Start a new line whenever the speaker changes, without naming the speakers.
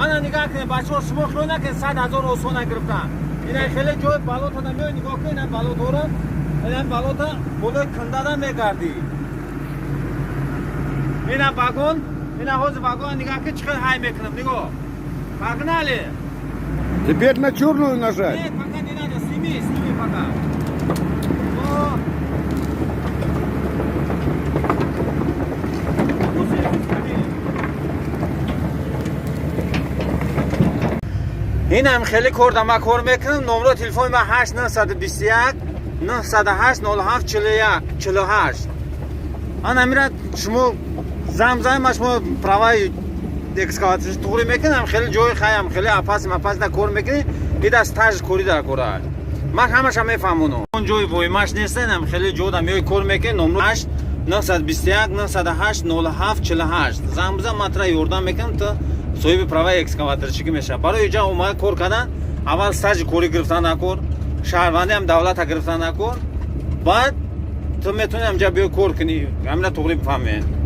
انا نگاه کنید بچه‌ها شما خیال نکنید 100,000 اوسون گرفتن. اینا خیلی جای بالوتا نمیاد نگاه کنید این بالوتا رو این بالوتا بالای کندادن میگردی. اینا واگن اینا حوض واگن نگاه کنید چقدر های میکنم نگاه. Погнали!
Теперь на черную нажать.
Нет, пока не надо, сними пока. О. این هم خیلی کردم و کار میکنم. نمره تلفن ما 8921 908 07 48. آن میرد شما زمزم شما پروای اکسکاواتورش توری میکنم. خیلی جای خیام خیلی اپاس دا کار میکنی. این دست تاج کوری در کارال. ما همش هم میفهمونم. اون جای وایماش نیستن. خیلی جود هم میای کار میکنی. نمره 8 921 908 07 48. زمزم ماترا یوردان میکنم تا صاحب پروای اکسکاواتورچی که میشه. برای اینجا اومد کار کردن. اول استاج کوری گرفتن نکن. شهروندی هم دولت گرفتن نکن. بعد تو میتونی همجا بیای کار کنی. همین طوری بفهمی.